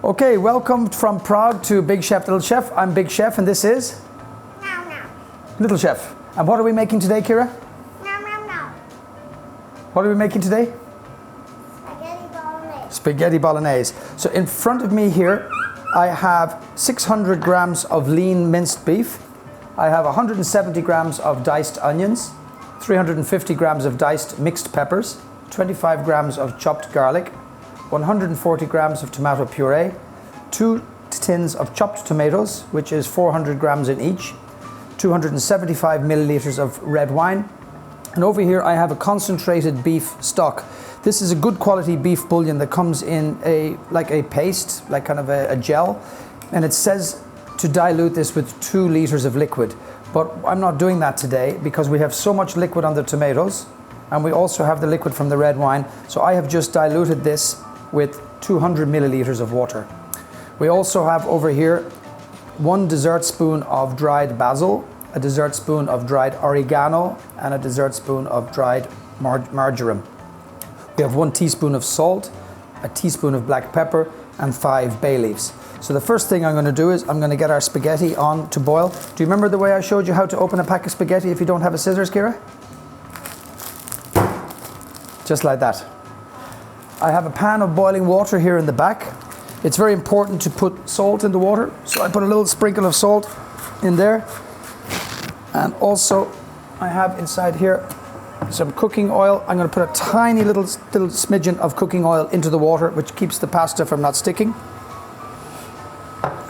Okay, welcome from Prague to Big Chef, Little Chef. I'm Big Chef and this is? No. Little Chef. And what are we making today, Kira? No. What are we making today? Spaghetti bolognese. Spaghetti bolognese. So in front of me here, I have 600 grams of lean minced beef. I have 170 grams of diced onions, 350 grams of diced mixed peppers, 25 grams of chopped garlic, 140 grams of tomato puree, 2 tins of chopped tomatoes, which is 400 grams in each, 275 milliliters of red wine, and over here I have a concentrated beef stock. This is a good quality beef bouillon that comes in like a paste, like kind of a gel, and it says to dilute this with 2 liters of liquid. But I'm not doing that today because we have so much liquid on the tomatoes, and we also have the liquid from the red wine, so I have just diluted this with 200 milliliters of water. We also have over here 1 dessert spoon of dried basil, a dessert spoon of dried oregano, and a dessert spoon of dried marjoram. We have 1 teaspoon of salt, a teaspoon of black pepper, and 5 bay leaves. So the first thing I'm going to do is I'm going to get our spaghetti on to boil. Do you remember the way I showed you how to open a pack of spaghetti if you don't have a scissors, Kira? Just like that. I have a pan of boiling water here in the back. It's very important to put salt in the water, so I put a little sprinkle of salt in there. And also I have inside here some cooking oil. I'm going to put a tiny little smidgen of cooking oil into the water, which keeps the pasta from not sticking.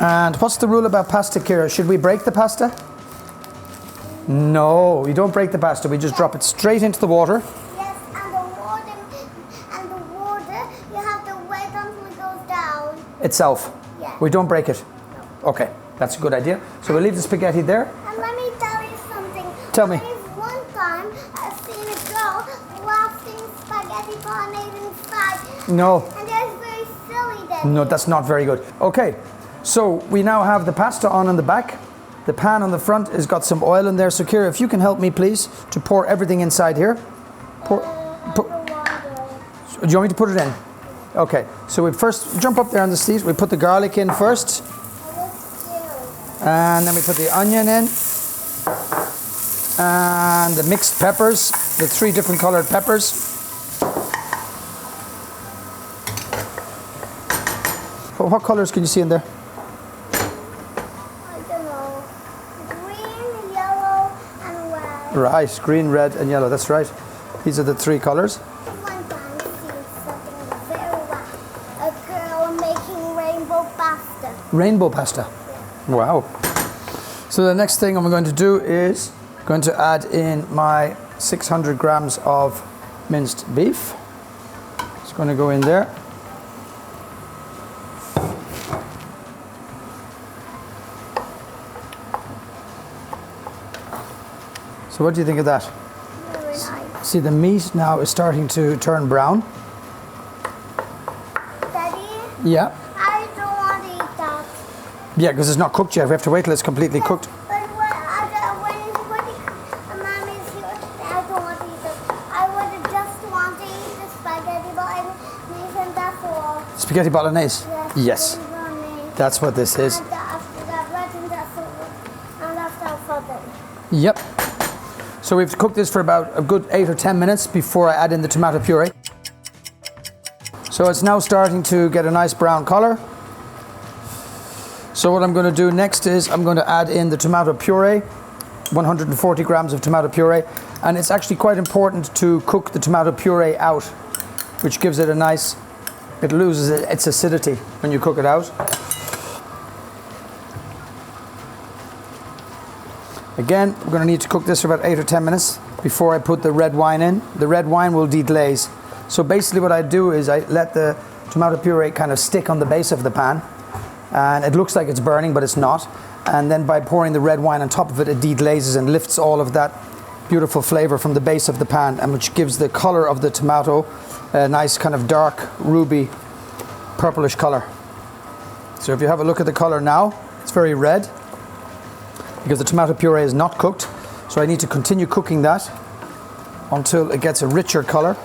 And what's the rule about pasta, Kira? Should we break the pasta? No, we don't break the pasta. We just drop it straight into the water. Yes, and the water, you have to wait until it goes down. Itself? Yeah. We don't break it? No. Okay, that's a good idea. So we'll leave the spaghetti there. And let me tell you something. Tell me. One time I've seen a girl wafting spaghetti bolognese inside. No. And that's very silly then. No, that's not very good. Okay, so we now have the pasta on in the back. The pan on the front has got some oil in there. So Kira, if you can help me please to pour everything inside here. Do you want me to put it in? Okay, so we first jump up there on the seat. We put the garlic in first. And then we put the onion in. And the mixed peppers, the 3 different colored peppers. What colors can you see in there? I don't know. Green, yellow, and red. Right, green, red, and yellow. That's right. These are the 3 colors. One time I seen something very wild. A girl making rainbow pasta. Rainbow pasta. Wow. So the next thing I'm going to do is going to add in my 600 grams of minced beef. It's going to go in there. So what do you think of that? Very nice. See, the meat now is starting to turn brown. Daddy, Yeah. I don't want to eat that. Yeah, because it's not cooked yet. We have to wait till it's completely cooked. But when Mommy's here, I don't want to eat it. I would just want to eat the spaghetti bolognese and that's all. Spaghetti bolognese? Yes. Spaghetti bolognese. That's what this is. And after that, red and that's all. And after that. Yep. So we have to cook this for about a good 8 or 10 minutes before I add in the tomato puree. So it's now starting to get a nice brown color. So what I'm going to do next is I'm going to add in the tomato puree, 140 grams of tomato puree. And it's actually quite important to cook the tomato puree out, which gives it a nice, it loses its acidity when you cook it out. Again, we're going to need to cook this for about 8 or 10 minutes before I put the red wine in. The red wine will deglaze. So basically what I do is I let the tomato puree kind of stick on the base of the pan. And it looks like it's burning, but it's not. And then by pouring the red wine on top of it, it deglazes and lifts all of that beautiful flavor from the base of the pan, and which gives the color of the tomato a nice kind of dark, ruby, purplish color. So if you have a look at the color now, it's very red, because the tomato puree is not cooked. So I need to continue cooking that until it gets a richer color.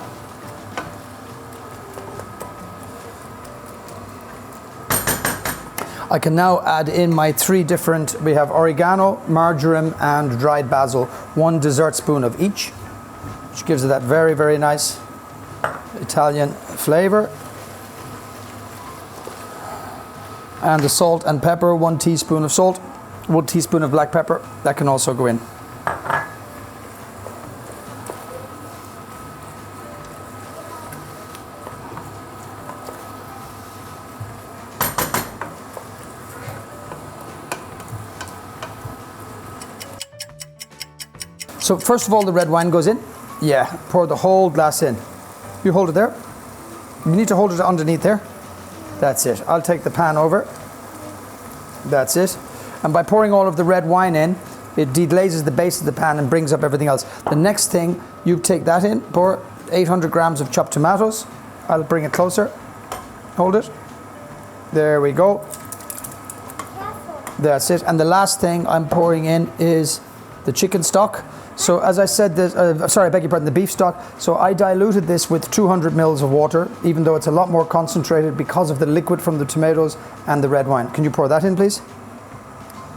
I can now add in my 3 different, we have oregano, marjoram and dried basil, 1 dessert spoon of each, which gives it that very, very nice Italian flavor. And the salt and pepper, 1 teaspoon of salt, 1 teaspoon of black pepper, that can also go in. So first of all, the red wine goes in. Yeah, pour the whole glass in. You hold it there. You need to hold it underneath there. That's it. I'll take the pan over. That's it. And by pouring all of the red wine in, it deglazes the base of the pan and brings up everything else. The next thing, you take that in, pour 800 grams of chopped tomatoes. I'll bring it closer. Hold it. There we go. That's it. And the last thing I'm pouring in is the chicken stock. So as I said, sorry, I beg your pardon, the beef stock. So I diluted this with 200 mils of water, even though it's a lot more concentrated because of the liquid from the tomatoes and the red wine. Can you pour that in, please?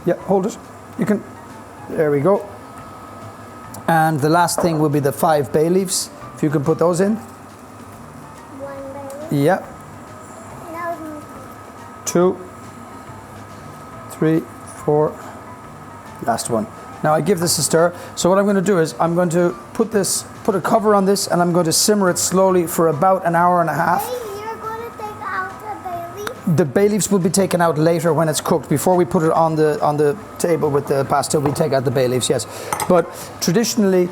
Yeah, hold it. You can. There we go. And the last thing will be the 5 bay leaves. If you can put those in. 1 bay leaf. Yeah. 2, 3, 4. Last one. Now I give this a stir. So what I'm going to do is I'm going to put a cover on this, and I'm going to simmer it slowly for about an hour and a half. Hey, you're going to take out the bay leaf? The bay leaves will be taken out later when it's cooked. Before we put it on the table with the pasta, we take out the bay leaves, yes. But traditionally,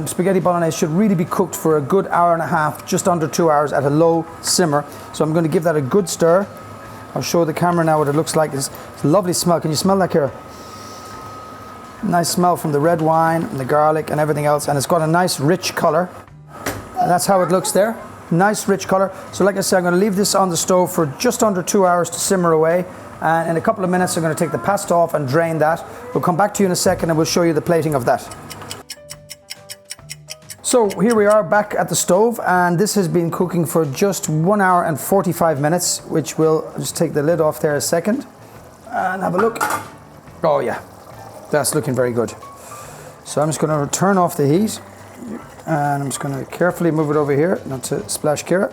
spaghetti bolognese should really be cooked for a good hour and a half, just under 2 hours at a low simmer. So I'm going to give that a good stir. I'll show the camera now what it looks like. It's a lovely smell. Can you smell that, Kira? Nice smell from the red wine and the garlic and everything else, and it's got a nice rich color, and that's how it looks there. Nice rich color. So like I said, I'm going to leave this on the stove for just under 2 hours to simmer away, and in a couple of minutes I'm going to take the pasta off and drain that. We'll come back to you in a second and we'll show you the plating of that. So here we are back at the stove, and this has been cooking for just 1 hour and 45 minutes, which we'll just take the lid off there a second and have a look. Oh yeah. That's looking very good. So I'm just going to turn off the heat, and I'm just going to carefully move it over here, not to splash Kira.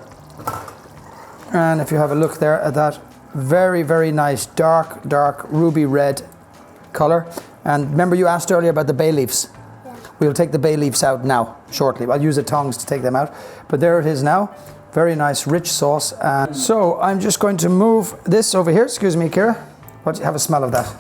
And if you have a look there at that very, very nice dark ruby red color. And remember you asked earlier about the bay leaves. Yeah. We'll take the bay leaves out now, shortly. I'll use the tongs to take them out. But there it is now. Very nice rich sauce. And so I'm just going to move this over here. Excuse me, Kira. What, have a smell of that.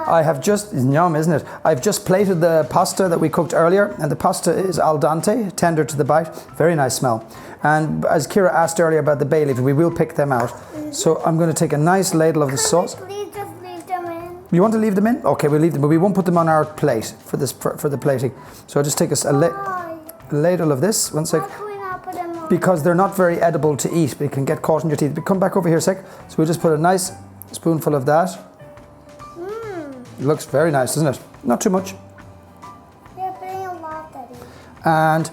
I have just, it's yum, isn't it? I've just plated the pasta that we cooked earlier, and the pasta is al dente, tender to the bite. Very nice smell. And as Kira asked earlier about the bay leaf, we will pick them out. So I'm going to take a nice ladle of the sauce. Please just leave them in. You want to leave them in? Okay, we'll leave them, but we won't put them on our plate for this for the plating. So I'll just take a ladle of this. One sec. How can we not put them on? Because they're not very edible to eat. They can get caught in your teeth. But come back over here a sec. So we'll just put a nice spoonful of that. It looks very nice, doesn't it? Not too much. You're putting a lot, Daddy. And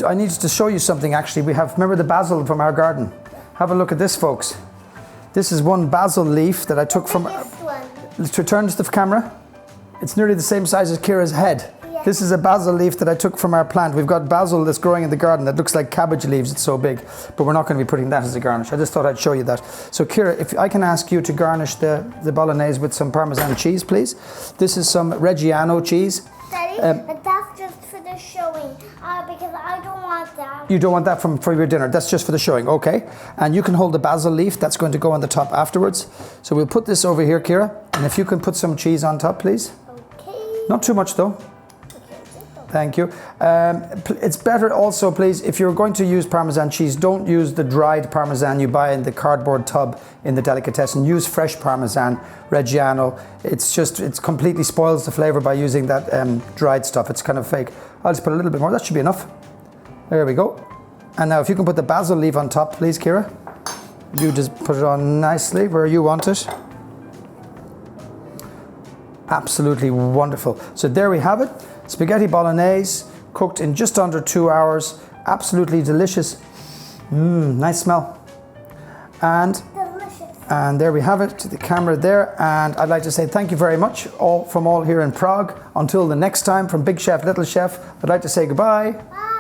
I needed to show you something actually. We have, remember the basil from our garden? Have a look at this, folks. This is 1 basil leaf that I took from... This one. Let's return to the camera. It's nearly the same size as Kira's head. Yeah. This is a basil leaf that I took from our plant. We've got basil that's growing in the garden that looks like cabbage leaves. It's so big. But we're not going to be putting that as a garnish. I just thought I'd show you that. So Kira, if I can ask you to garnish the bolognese with some Parmesan cheese, please. This is some Reggiano cheese. Daddy, but that's just for the showing. Because I don't want that. You don't want that for your dinner. That's just for the showing. Okay. And you can hold the basil leaf. That's going to go on the top afterwards. So we'll put this over here, Kira. And if you can put some cheese on top, please. Okay. Not too much, though. Thank you. It's better also, please, if you're going to use Parmesan cheese, don't use the dried Parmesan you buy in the cardboard tub in the delicatessen. Use fresh Parmesan, Reggiano. It completely spoils the flavor by using that dried stuff. It's kind of fake. I'll just put a little bit more. That should be enough. There we go. And now if you can put the basil leaf on top, please, Kira. You just put it on nicely where you want it. Absolutely wonderful. So there we have it. Spaghetti bolognese, cooked in just under 2 hours. Absolutely delicious. Nice smell. And Delicious. And there we have it, to the camera there. And I'd like to say thank you very much all from all here in Prague. Until the next time, from Big Chef, Little Chef, I'd like to say goodbye. Bye.